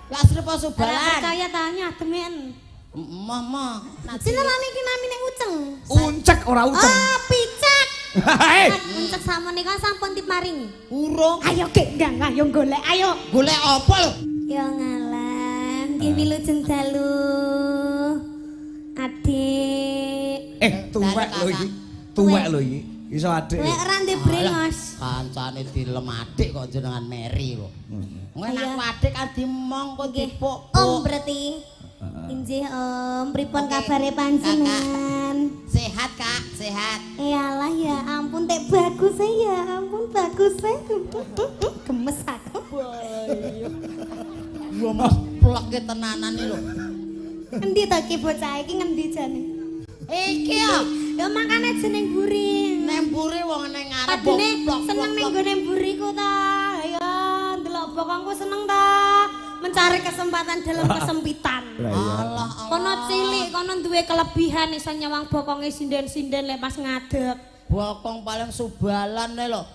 Lasri apa Subalan? Ora percaya tanya demen. Mama. Sinten iki namine Uceng? Uncek ora uceng. Oh, picak. Hei. Uncek sakmenika sampun diparingi. Urung. Ayo Gek, ndang ayo golek ayo. Golek apa lho? Ya ngalah, nggih wilujeng dalu. Adik. Tuwek lho iki. Tuwek lho iki. Iso adik. Lek ora ndek brengos. Kancane dilem adik kok jenengan Mary lho. Ngono aku adik kan dimong kok dipuk. Om berarti. Injih Om, pripun kabare panjenengan? Sehat Kak, sehat. Iyalah ya ampun tek bagus ya ampun bagus gemes aku. Yo Mas pleke tenanan iki lho. Endi ta ki bocah iki ngendi jane? Iki yo. Ya makane jeneng Buri. Nemburi wong ning ngarep. Padine seneng ning gone Buriku ta. Ya ndelok bokongku seneng ta. Mencari kesempatan dalam kesempitan. Allah. Kono cilik, kono duwe kelebihan iso nyawang bokonge sinden-sinden lek pas ngadeg. Bokong paling Subalan lho.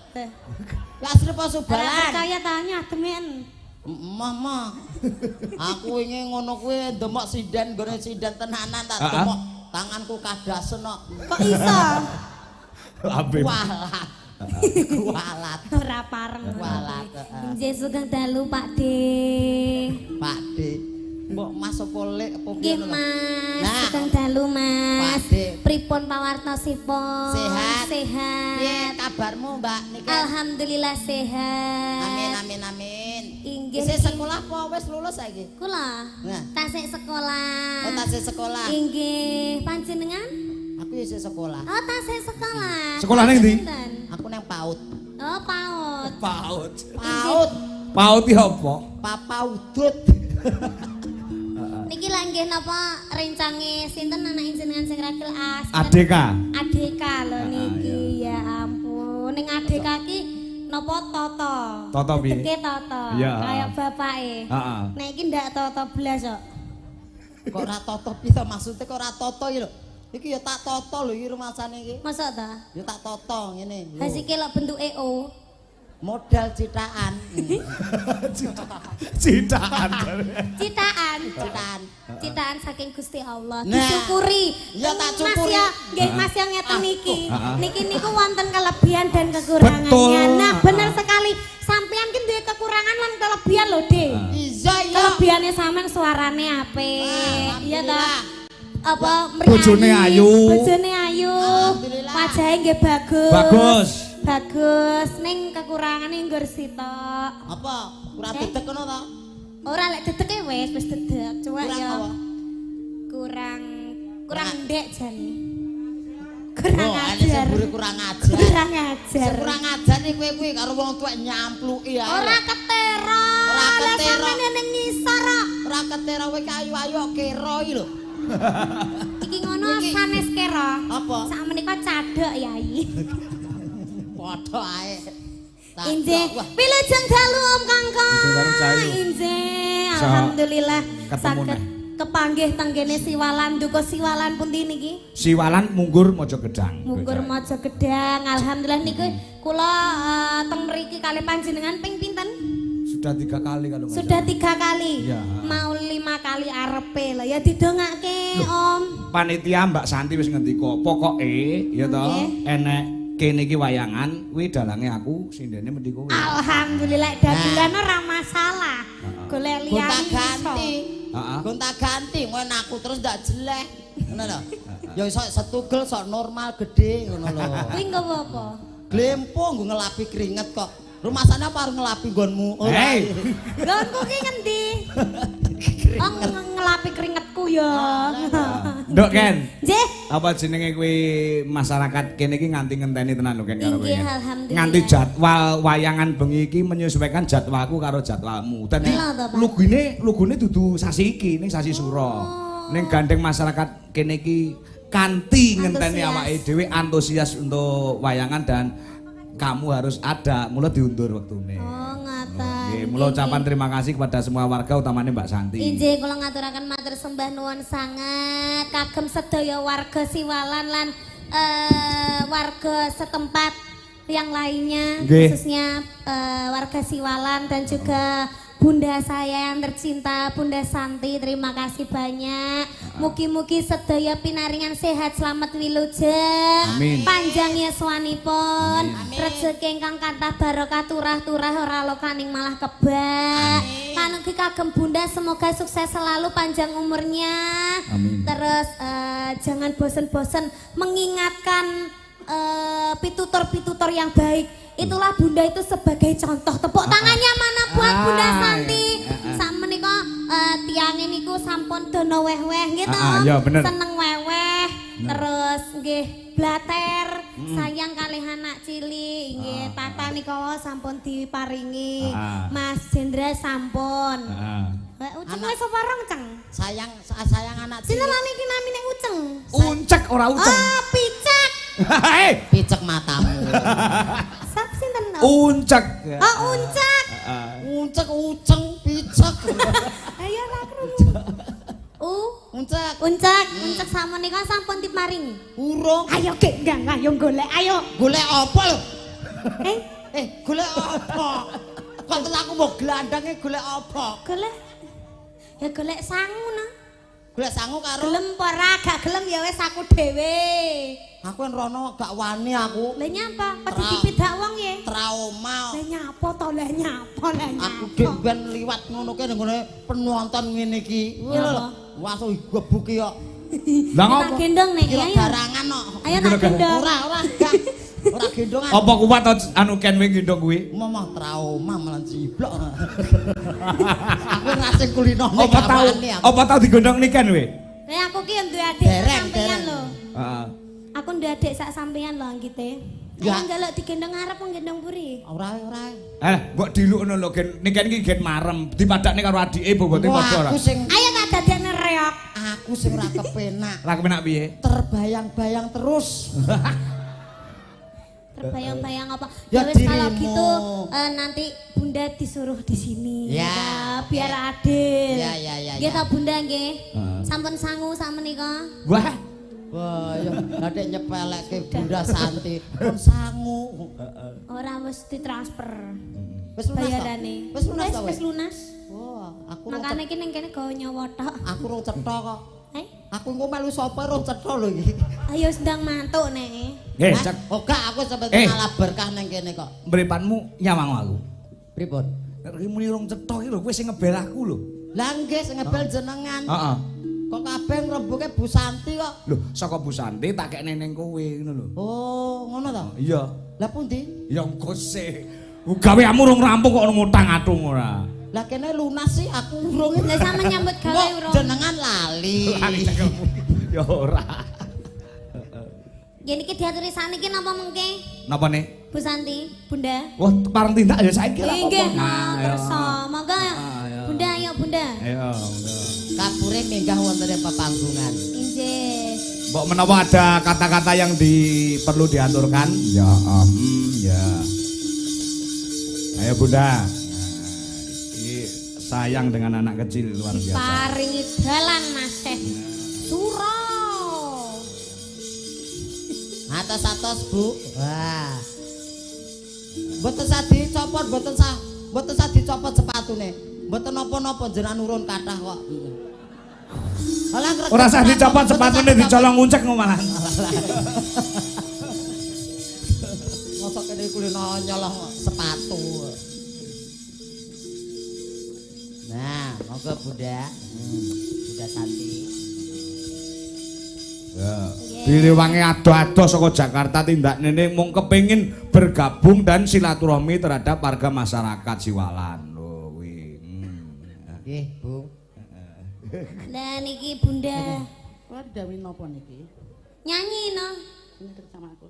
Lasri apa Subalan? Ora percaya tanya demen. Mama. Aku ingin ngono kuwi ndemok sinden gone sinden tenanan tak ndemok tanganku kadasen kok. Kok iso? Abim. Walat. Walat. Ora pareng. Walat. Nggih sugeng dalu Pak De. Pak De. Mbok Mas apa lek apa Nggih Mas, sugeng dalu Mas. Pak De. Pripun pawartosipun? Sehat. Sehat. Piye kabarmu Mbak niki? Alhamdulillah sehat. Amin amin amin. Inggih. Isih sekolah apa wis lulus saiki? Kula. Nah. Tasik sekolah. Oh tasih sekolah. Inggih, panjenengan? Aku isih sekolah. Oh, tasik sekolah. Sekolah ning ndi? Sinten? Aku nang PAUD. Oh, PAUD. Paut. PAUD. Paut iki apa? Papa Udut. Niki lak nggih napa rencange sinten anak jenengan sing ragil as? Adeka. Adeka lho niki. Ya ampun. Ning Adeka ki napa Toto? Toto piye? Dedeke Toto. Iya. Kayak bapake. Heeh. Nek iki ndak Toto blas kok. Kok ora toto piye maksudnya kok ora toto iki lho. Iki ya tak toto lho iki rumasane iki. Masa ta? Ya tak toto ngene. lho. Hasike lak bentuke O. Modal citaan. Citaan. Citaan. Citaan. Citaan saking Gusti Allah. Nah. Disyukuri. Ya tak Mas syukuri. ya, nggih Mas yang ngeten niki. Ah. Niki niku wonten kelebihan dan kekurangannya. Betul. Nah, benar sekali. Sampean ki duwe kekurangan lan kelebihan lho, Dik. Iya ya. Kelebihannya sampean suarane apik. Iya ta? Apa Bojone ayu. Bojone ayu. Alhamdulillah. Wajahe nggih bagus. Bagus. Bagus. Ning kekurangane nggur sitok. Apa? Ora dedek ngono ta? Ora lek dedeke wis dedek. Cuma Kurang ya apa? kurang ndek jane. Kurang Oh, ane ajar. sebure kurang ajar. Kurang ajar. Kurang ajar nih kowe kuwi karo wong tuwek nyampluki ae. Ora ketero. Ora ketero. Lah sampeyan ning ngisor kok. Ora ketera kowe ayu-ayu kero iki lho. Iki ngono sanes kero. Apa? Sak menika cadok Yai. Padha ae. Tak Injih, wah. wilujeng dalu Om Kangkang. Wilujeng dalu Cahayu. Injih, Bisa alhamdulillah ketemu saged neh. kepanggih tenggene Siwalan duka Siwalan pundi niki? Siwalan Munggur Mojogedang. Munggur Mojo Gedang. Alhamdulillah niku kula teng mriki kali panjenengan ping pinten? Sudah 3 kali kalau nggak Sudah salah. 3 kali. Iya. Mau 5 kali arepe lho ya didongake Om. Panitia Mbak Santi wis ngendika, pokoke ya toh Nggih. enek kene iki wayangan kuwi dalange aku sindene mendhi kowe. Alhamdulillah dagelan ora masalah. Golek Gonta liyane ganti. Heeh. Gonta ganti ngono aku terus ndak jelek. Ngono lho. Ya iso setugel sok normal gede ngono lho. Kuwi nggawa apa? Glempo nggo ngelapi keringet kok. Rumasane apa arep ngelapi nggonmu? Hei. Lho engko ki ngendi? Oh ngelapi keringetku ya. Nduk Ken. Nggih. Apa jenenge kuwi masyarakat kene iki nganti ngenteni tenan lho Ken karo kowe. Inggih, Ken. alhamdulillah. Nganti jadwal wayangan bengi iki menyesuaikan jadwalku karo jadwalmu. Dadi Lha to, Pak? lugune dudu sasi iki ning sasi Suro. Ning gandeng masyarakat kene iki kanthi ngenteni Antusias. awake dhewe antusias untuk wayangan dan kamu harus ada, mula diundur waktune. Oh ngoten. Nggih, mula ucapan terima kasih kepada semua warga utamanya Mbak Santi. Injih kula ngaturaken matur sembah nuwun sanget kagem sedaya warga Siwalan lan warga setempat yang lainnya Nggih. khususnya warga Siwalan dan juga Bunda saya yang tercinta, Bunda Santi, terima kasih banyak. Mugi-mugi sedaya pinaringan sehat, selamat wilujeng. Amin. Panjang yuswanipun, rezeki ingkang kathah barokah turah-turah ora lokaning malah kebak. Panugi kagem Bunda semoga sukses selalu, panjang umurnya. Amin. Terus jangan bosen-bosen mengingatkan pitutor-pitutor yang baik. Itulah Bunda itu sebagai contoh. Tepuk tangannya mana buat Bunda Santi. Sakmenika tiange niku sampun dono weh-weh gitu. Ya, bener. Seneng weh-weh. Terus nggih blater, sayang kalih anak cilik nggih. Tata nika sampun diparingi. Mas Jendra sampun. Uceng wis apa rong, Ceng? Sayang anak cilik. Sinten niki namine Uceng? Uncek ora uceng. Oh, picek. Picek matamu. Sap sinten? Uncek. Oh, uncek. Uceng, picek. Ayo ra krungu. Uncek. Uncek sakmenika sampun diparingi. Urung. Ayo Gek, ayo golek, ayo. Golek apa lho? Eh, Golek apa? Kok terus aku mau gelandange golek apa? golek. Ya golek sangu nah. Golek sangu karo Gelem apa ora? Gak gelem ya wis aku dhewe. aku rono gak wani aku. Lah nyapa? Pedi dipidak wong ya. Trauma. Lah nyapa to, lah nyapa, lah nyapa. Aku ben liwat ngono ki nggone penonton ngene iki. Nyapa? Wasu gebuki kok. Lah Tak ngopo? gendong nek Kira ayo. garangan kok. Ayo tak gendong. Ora gak. Ora gendongan. Apa kuat to anu Ken wing gendong kuwi? Momah trauma malah jiblok. Aku ngasih kulino Apa tau digondong nih Ken we? Lah aku ki duwe adik sak Dereng, sampeyan dereng. lho. Heeh. Aku duwe adik sak sampeyan lho anggite. Ya. Ayo njaluk digendong ngarep gendong buri. Ora. Mbok dilukno lho Gen. Niken iki gen marem, dipadakne karo adike bobote Wah, padha ora. aku sing Ayo tak dadekne reok. aku sing ora kepenak. Ra kepenak piye? Terbayang-bayang terus. Terbayang-bayang apa? Ya, Ya wis kalau dirimu. gitu nanti Bunda disuruh di sini. Ya. Biar adil. Ya. Nggih ta Bunda nggih. Sampun sangu sakmenika. Wah, Wah, ya adek nyepelekke Bunda Santi. Pun sangu. Ora wis ditransfer Wis lunas. bayarane. Wis lunas ta Wis lunas. Wah, aku Makane ki ning kene gawe nyawa tok. aku rung cetha kok. Eh, Aku engko melu sapa rung cetha lho iki. ayo sedang mantuk nek. nggih, Hah? cek Oh gak, aku sampe Eh. ngalah berkah nang kene kok. mripanmu nyawang aku. Pripun? Nek iki muni rong cetha iki lho, kowe sing ngebel aku lho. Lah nggih sing ngebel jenengan. Heeh. Kok kabeh ngrembuke Bu Santi kok. Lho, saka Bu Santi tak kekne ning kowe ngono lho. Oh, ngono ta? Iya. Lah pundi? Ya engko sik. Gaweamu rong rampung kok ngutang-atung ora. Lah kene lunas sih aku urung. Lah sama nyambut gawe Kok urung. jenengan lali. Lali cekelmu. Ya ora. Nggih niki diaturi saniki napa mengke? Napa nih? Bu Santi, Bunda. Wah, parang tindak ya saiki lah Nggih, Nah, ya. kersa. Monggo. ya. Bunda ayo Bunda. Ayo. Kapure minggah wonten ing pepanggungan. Injih. Mbok menawa ada kata-kata yang perlu diaturkan? Ya, ya. Ayo Bunda. Nah, ini sayang dengan anak kecil luar biasa. Paringi dalan Mas. Suro. Atos-atos Bu. Wah. Mboten sadi copot, mboten sadi copot sepatune. Mboten napa-napa jenengan urun kathah kok. Alah ngreget. Ora usah dicopot sepatune dicolong nguncek malah. Mosok kene kulino nyolong sepatu. Nah, monggo Bunda. Bunda Santi. Ya. Direwangi ado-ado saka Jakarta tindak nene mung kepengin bergabung dan silaturahmi terhadap warga masyarakat Siwalan lho kuwi. Nggih, Bu. Lah niki Bunda. Kula didhawuhi napa niki? Nyanyi no. Inget sama aku.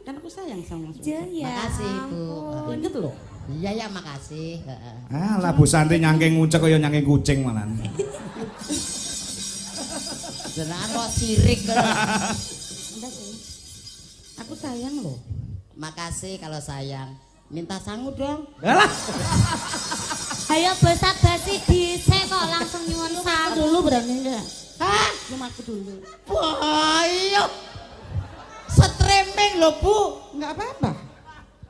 Kan aku sayang sama Mas. Ya ya. Makasih, Bu. Inget lho. Iya ya, makasih. Heeh. Lah Bu Santi nyangking nguncek kaya nyangking kucing malah. Jenengan kok sirik. Enggak sih. Aku sayang loh. Makasih kalau sayang. Minta sangu dong. Alah. Ayo basa basi dhisik kok langsung nyuwun sawu. Dulu berani enggak? Hah? Belum aku dulu. Ayo. Streaming loh, Bu. Enggak apa-apa.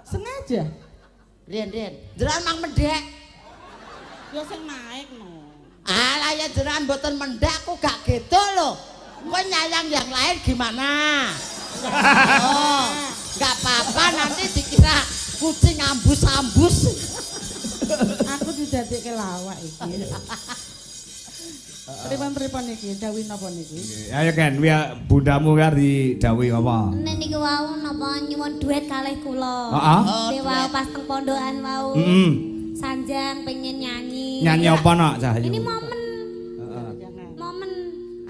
Sengaja. Rian. Jenengan mang medhek. Ya sing naik no. Alah ya jenengan mboten mendek aku gak gitu loh. Kowe nyayang yang lain gimana? Oh, gak apa-apa nanti dikira kucing ambus-ambus. Aku didadekke lawak iki. Pripun-pripun iki? Dawuh napa niki? Ayo Ken, ya bundamu kan didhawuhi apa? Nek niku wau napa nyuwun duet kalih kula. Heeh. Dewa pas teng pondokan wau. Heeh. Sanjang pengen nyanyi. Nyanyi apa nak Cahayu? Ini momen. Jangan. Momen.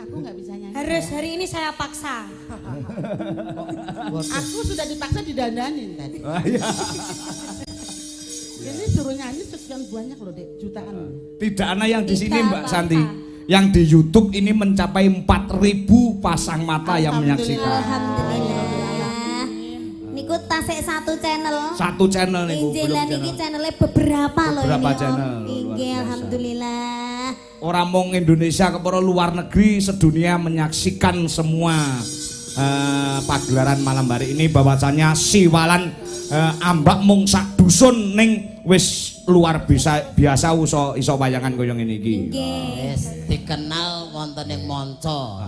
Aku nggak bisa nyanyi. Harus hari ini saya paksa. Aku sudah dipaksa didandanin tadi. Oh, iya. Ini suruh nyanyi sekian banyak loh, Dek, jutaan. Tidak ana yang di sini Tidak Mbak apa-apa. Santi. Yang di YouTube ini mencapai 4.000 pasang mata yang menyaksikan. Alhamdulillah. Niku tasik satu channel. Satu channel nih Bu, belum Injilan iki channel. channelnya beberapa loh ini. Beberapa Om. channel, luar Inggih biasa. alhamdulillah. Orang mong Indonesia kepala luar negeri sedunia menyaksikan semua pagelaran malam hari ini bahwasanya Siwalan ambak mung sak dusun ning wis luar biasa iso wayangan koyo ngene iki. Inggih. Wis dikenal wonten ing manca.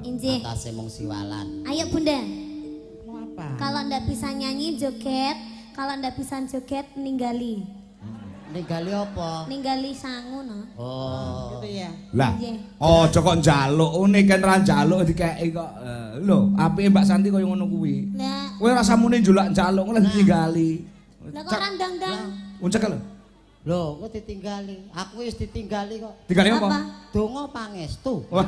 Inggih. Atase mung Siwalan. Ayo Bunda. Mau apa? Kalau ndak bisa nyanyi joget, kalau ndak bisa joget ninggali. Ninggali apa? Ninggali sangu no. Oh. Gitu ya. Lah, Nggih. aja kok njaluk, une kan ra njaluk dikeki kok. Lho, apike Mbak Santi koyo ngono kuwi. Lah, Kowe rasa muni njulak njaluk lan ditinggali. lah kok randang-dang. Uncek lho. Loh, kok ditinggali? Aku wis ditinggali kok. Tinggali apa? Apa? Donga pangestu. Wah,